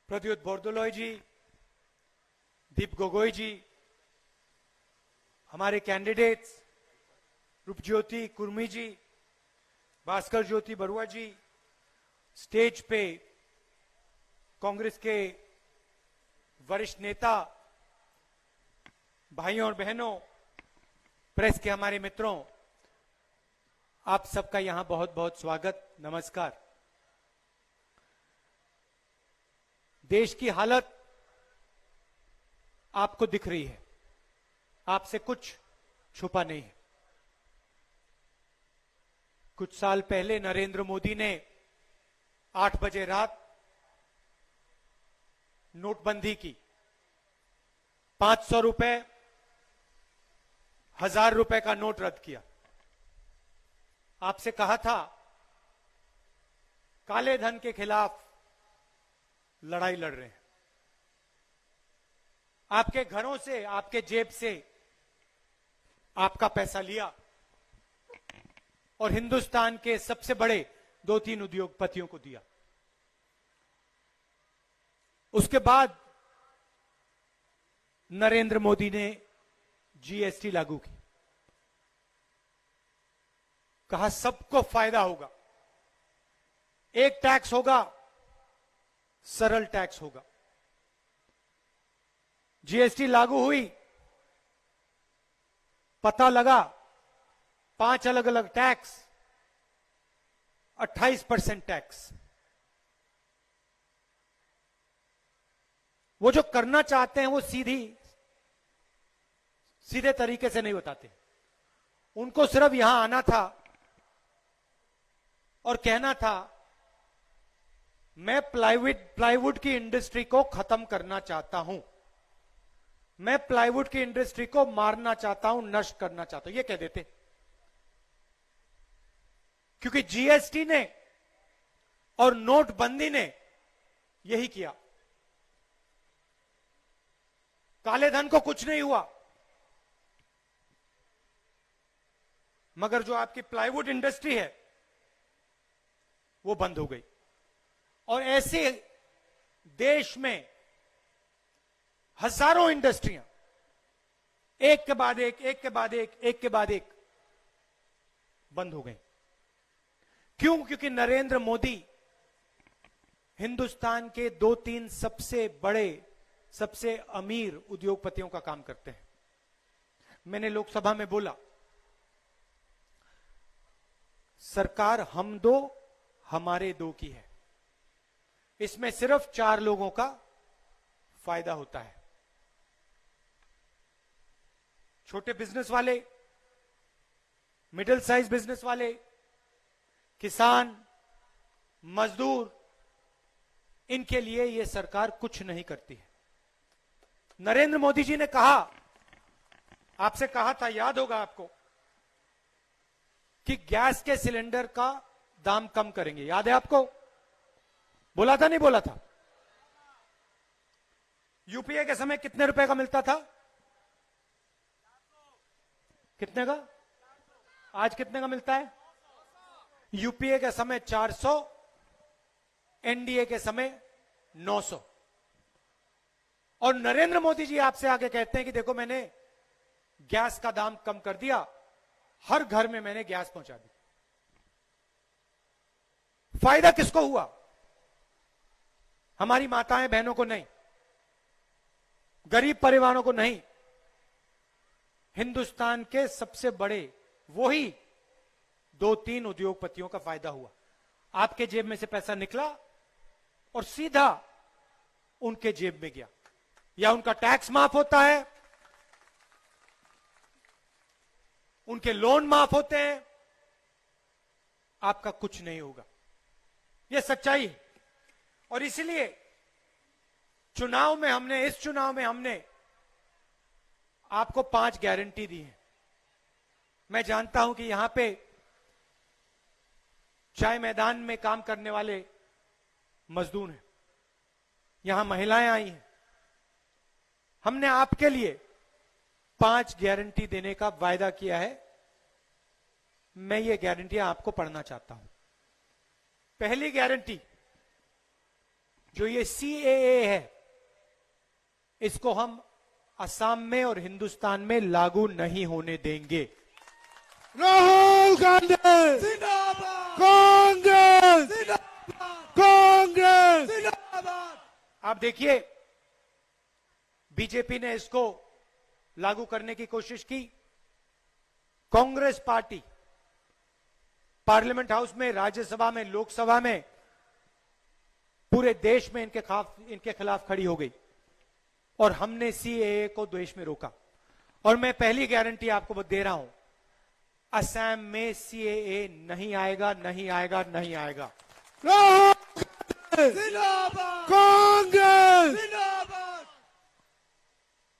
प्रद्युत बोरदोलोई जी, दीप गोगोई जी, हमारे कैंडिडेट्स रूपज्योति कुर्मी जी, भास्कर ज्योति बरुआ जी, स्टेज पे कांग्रेस के वरिष्ठ नेता, भाइयों और बहनों, प्रेस के हमारे मित्रों, आप सबका यहां बहुत बहुत स्वागत, नमस्कार। देश की हालत आपको दिख रही है, आपसे कुछ छुपा नहीं है। कुछ साल पहले नरेंद्र मोदी ने 8 बजे रात नोटबंदी की, 500 रुपए, 1000 रुपए का नोट रद्द किया। आपसे कहा था काले धन के खिलाफ लड़ाई लड़ रहे हैं। आपके घरों से, आपके जेब से आपका पैसा लिया और हिंदुस्तान के सबसे बड़े 2-3 उद्योगपतियों को दिया। उसके बाद नरेंद्र मोदी ने जीएसटी लागू की, कहा सबको फायदा होगा, एक टैक्स होगा, सरल टैक्स होगा। जीएसटी लागू हुई, पता लगा 5 अलग अलग टैक्स, 28% टैक्स। वो जो करना चाहते हैं वो सीधे तरीके से नहीं बताते। उनको सिर्फ यहां आना था और कहना था मैं प्लाईवुड की इंडस्ट्री को खत्म करना चाहता हूं, मैं प्लाईवुड की इंडस्ट्री को मारना चाहता हूं, नष्ट करना चाहता हूं, ये कह देते। क्योंकि जीएसटी ने और नोटबंदी ने यही किया। काले धन को कुछ नहीं हुआ, मगर जो आपकी प्लाईवुड इंडस्ट्री है वो बंद हो गई। और ऐसे देश में हजारों इंडस्ट्रियां एक के बाद एक, एक के बाद एक, एक के बाद एक बंद हो गई। क्यों? क्योंकि नरेंद्र मोदी हिंदुस्तान के 2-3 सबसे बड़े, सबसे अमीर उद्योगपतियों का काम करते हैं। मैंने लोकसभा में बोला, सरकार हम दो हमारे दो की है, इसमें सिर्फ 4 लोगों का फायदा होता है। छोटे बिजनेस वाले, मिडिल साइज बिजनेस वाले, किसान, मजदूर, इनके लिए यह सरकार कुछ नहीं करती है। नरेंद्र मोदी जी ने कहा, आपसे कहा था, याद होगा आपको, कि गैस के सिलेंडर का दाम कम करेंगे, याद है आपको? बोला था नहीं बोला था? यूपीए के समय कितने रुपए का मिलता था? कितने का? आज कितने का मिलता है? यूपीए के समय 400, एनडीए के समय 900। और नरेंद्र मोदी जी आपसे आगे कहते हैं कि देखो मैंने गैस का दाम कम कर दिया, हर घर में मैंने गैस पहुंचा दी। फायदा किसको हुआ? हमारी माताएं बहनों को नहीं, गरीब परिवारों को नहीं, हिंदुस्तान के सबसे बड़े वही 2-3 उद्योगपतियों का फायदा हुआ। आपके जेब में से पैसा निकला और सीधा उनके जेब में गया, या उनका टैक्स माफ होता है, उनके लोन माफ होते हैं, आपका कुछ नहीं होगा। यह सच्चाई है। और इसलिए इस चुनाव में हमने आपको 5 गारंटी दी है। मैं जानता हूं कि यहां पे चाय मैदान में काम करने वाले मजदूर हैं, यहां महिलाएं आई हैं। हमने आपके लिए 5 गारंटी देने का वायदा किया है। मैं ये गारंटियां आपको पढ़ना चाहता हूं। पहली गारंटी, जो ये CAA है, इसको हम असम में और हिंदुस्तान में लागू नहीं होने देंगे। राहुल गांधी जिंदाबाद, कांग्रेस जिंदाबाद, कांग्रेस जिंदाबाद। आप देखिए, बीजेपी ने इसको लागू करने की कोशिश की। कांग्रेस पार्टी पार्लियामेंट हाउस में, राज्यसभा में, लोकसभा में, पूरे देश में इनके खिलाफ खड़ी हो गई और हमने CAA को देश में रोका। और मैं पहली गारंटी आपको दे रहा हूं, असम में CAA नहीं आएगा, नहीं आएगा, नहीं आएगा। राहुल गांधी जिंदाबाद, कांग्रेस जिंदाबाद।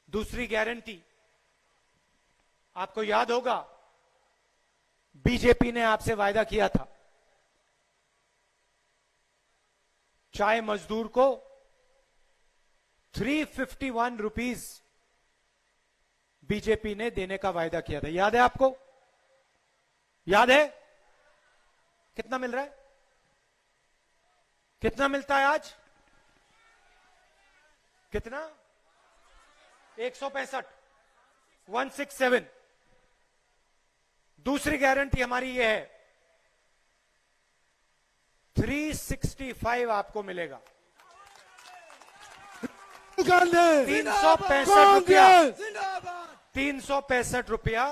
दूसरी गारंटी, आपको याद होगा बीजेपी ने आपसे वायदा किया था, चाय मजदूर को 351 रुपीस बीजेपी ने देने का वायदा किया था। याद है आपको? याद है? कितना मिल रहा है? कितना मिलता है आज? कितना? 165, 167। दूसरी गारंटी हमारी यह है, 365 आपको मिलेगा। राहुल गांधी 365 रुपया, कांग्रेस जिंदाबाद। 365 रुपया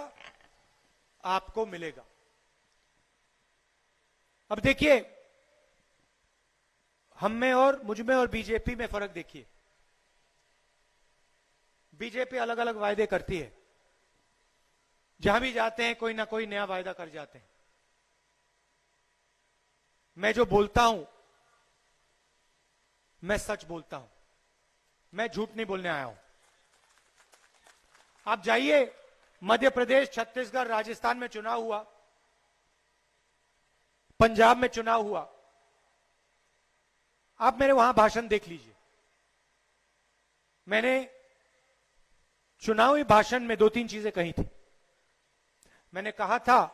आपको मिलेगा। अब देखिए, हम में और मुझ में और बीजेपी में फर्क देखिए। बीजेपी अलग अलग वायदे करती है, जहां भी जाते हैं कोई ना कोई नया वायदा कर जाते हैं। मैं जो बोलता हूं, मैं सच बोलता हूं, मैं झूठ नहीं बोलने आया हूं। आप जाइए, मध्य प्रदेश, छत्तीसगढ़, राजस्थान में चुनाव हुआ, पंजाब में चुनाव हुआ, आप मेरे वहां भाषण देख लीजिए। मैंने चुनावी भाषण में 2-3 चीजें कही थी। मैंने कहा था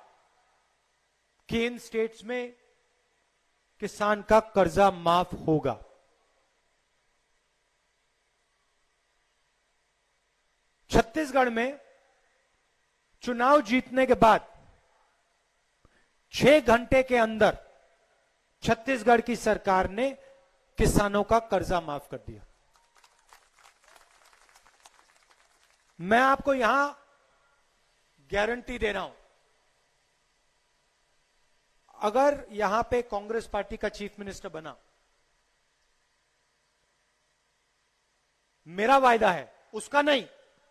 कि इन स्टेट्स में किसान का कर्जा माफ होगा। छत्तीसगढ़ में चुनाव जीतने के बाद 6 घंटे के अंदर छत्तीसगढ़ की सरकार ने किसानों का कर्जा माफ कर दिया। मैं आपको यहां गारंटी दे रहा हूं, अगर यहां पे कांग्रेस पार्टी का चीफ मिनिस्टर बना, मेरा वायदा है, उसका नहीं,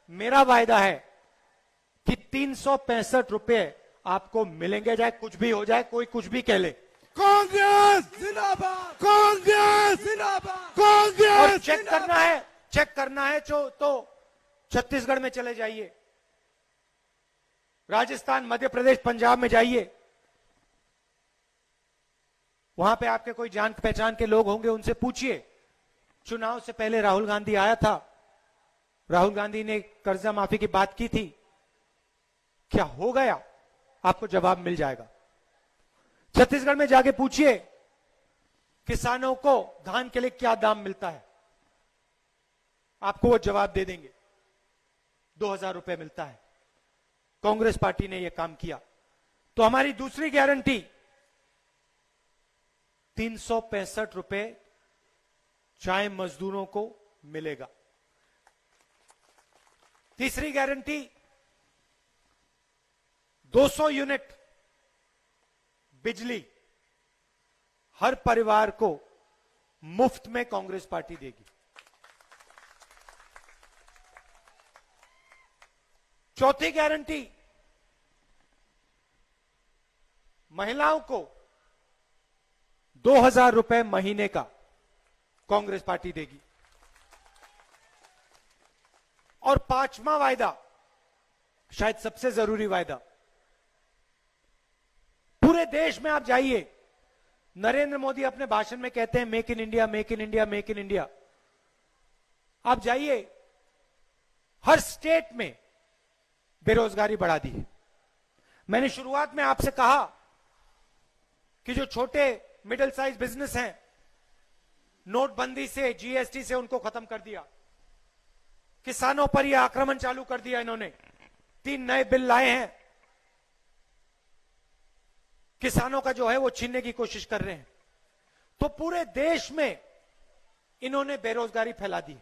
मेरा वायदा है कि 365 रुपए आपको मिलेंगे, चाहे कुछ भी हो जाए, कोई कुछ भी कह ले। कांग्रेस जिंदाबाद, कांग्रेस जिंदाबाद। और कांग्रेस चेक करना है तो छत्तीसगढ़ में चले जाइए, राजस्थान, मध्य प्रदेश, पंजाब में जाइए, वहां पे आपके कोई जान पहचान के लोग होंगे, उनसे पूछिए। चुनाव से पहले राहुल गांधी आया था, राहुल गांधी ने कर्जा माफी की बात की थी, क्या हो गया? आपको जवाब मिल जाएगा। छत्तीसगढ़ में जाके पूछिए किसानों को धान के लिए क्या दाम मिलता है, आपको वो जवाब दे देंगे। 2000 रुपए मिलता है। कांग्रेस पार्टी ने यह काम किया। तो हमारी दूसरी गारंटी, 365 रुपए चाय मजदूरों को मिलेगा। तीसरी गारंटी, 200 यूनिट बिजली हर परिवार को मुफ्त में कांग्रेस पार्टी देगी। चौथी गारंटी, महिलाओं को 2000 रुपए महीने का कांग्रेस पार्टी देगी। और पांचवा वायदा, शायद सबसे जरूरी वायदा, पूरे देश में आप जाइए, नरेंद्र मोदी अपने भाषण में कहते हैं make in India, make in India, make in India. आप जाइए, हर स्टेट में बेरोजगारी बढ़ा दी है। मैंने शुरुआत में आपसे कहा कि जो छोटे मिडिल साइज बिजनेस हैं, नोटबंदी से, जीएसटी से उनको खत्म कर दिया। किसानों पर यह आक्रमण चालू कर दिया इन्होंने। 3 नए बिल लाए हैं, किसानों का जो है वो छीनने की कोशिश कर रहे हैं। तो पूरे देश में इन्होंने बेरोजगारी फैला दी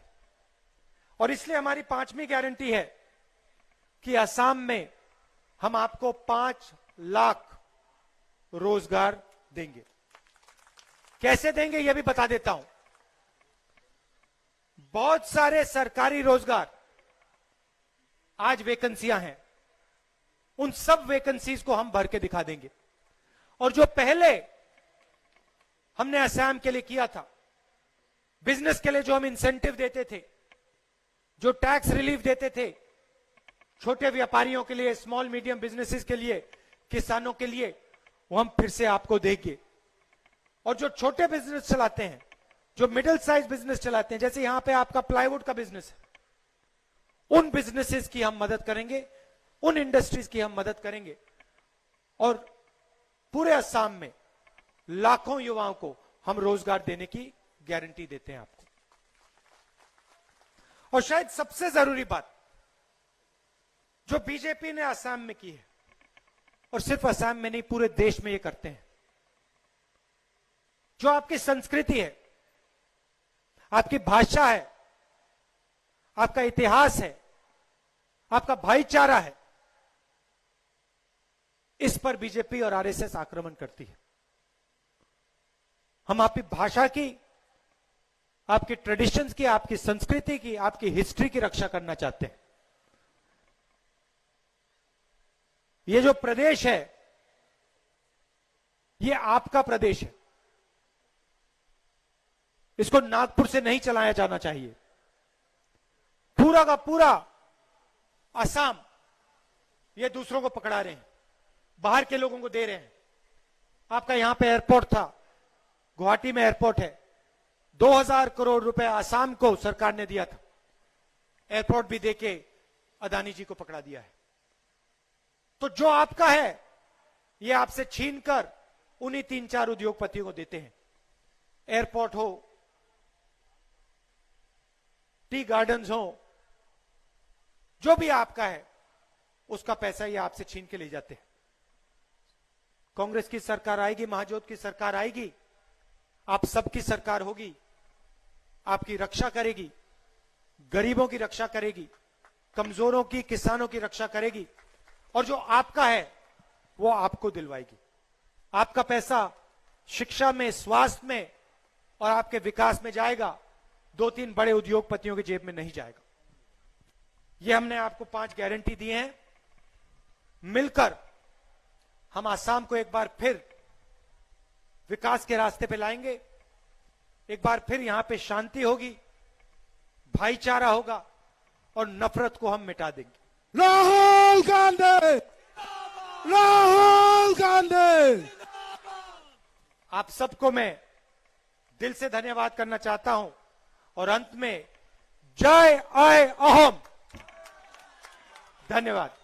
और इसलिए हमारी 5वीं गारंटी है कि असम में हम आपको 5 लाख रोजगार देंगे। कैसे देंगे यह भी बता देता हूं। बहुत सारे सरकारी रोजगार आज वैकेंसियां हैं, उन सब वैकेंसीज को हम भर के दिखा देंगे। और जो पहले हमने असम के लिए किया था, बिजनेस के लिए जो हम इंसेंटिव देते थे, जो टैक्स रिलीफ देते थे छोटे व्यापारियों के लिए, स्मॉल मीडियम बिजनेसेस के लिए, किसानों के लिए, वो हम फिर से आपको देंगे। और जो छोटे बिजनेस चलाते हैं, जो मिडिल साइज बिजनेस चलाते हैं, जैसे यहां पे आपका प्लाईवुड का बिजनेस है, उन बिजनेसेस की हम मदद करेंगे, उन इंडस्ट्रीज की हम मदद करेंगे। और पूरे असम में लाखों युवाओं को हम रोजगार देने की गारंटी देते हैं आपको। और शायद सबसे जरूरी बात जो बीजेपी ने असम में की है, और सिर्फ असम में नहीं पूरे देश में ये करते हैं, जो आपकी संस्कृति है, आपकी भाषा है, आपका इतिहास है, आपका भाईचारा है, इस पर बीजेपी और आरएसएस आक्रमण करती है। हम आपकी भाषा की, आपकी ट्रेडिशंस की, आपकी संस्कृति की, आपकी हिस्ट्री की रक्षा करना चाहते हैं। ये जो प्रदेश है, ये आपका प्रदेश है, इसको नागपुर से नहीं चलाया जाना चाहिए। पूरा का पूरा असम ये दूसरों को पकड़ा रहे हैं, बाहर के लोगों को दे रहे हैं। आपका यहां पे एयरपोर्ट था, गुवाहाटी में एयरपोर्ट है, 2000 करोड़ रुपए असम को सरकार ने दिया था, एयरपोर्ट भी देके अदानी जी को पकड़ा दिया है। तो जो आपका है ये आपसे छीनकर उन्हीं 3-4 उद्योगपतियों को देते हैं। एयरपोर्ट हो, टी गार्डन्स हो, जो भी आपका है उसका पैसा ये आपसे छीन के ले जाते हैं। कांग्रेस की सरकार आएगी, महाजोत की सरकार आएगी, आप सबकी सरकार होगी, आपकी रक्षा करेगी, गरीबों की रक्षा करेगी, कमजोरों की, किसानों की रक्षा करेगी, और जो आपका है वो आपको दिलवाएगी। आपका पैसा शिक्षा में, स्वास्थ्य में और आपके विकास में जाएगा, 2-3 बड़े उद्योगपतियों की जेब में नहीं जाएगा। ये हमने आपको 5 गारंटी दी हैं। मिलकर हम आसाम को एक बार फिर विकास के रास्ते पे लाएंगे, एक बार फिर यहां पे शांति होगी, भाईचारा होगा और नफरत को हम मिटा देंगे। राहुल गांधी, राहुल गांधी। आप सबको मैं दिल से धन्यवाद करना चाहता हूं और अंत में जय आय अहम। धन्यवाद।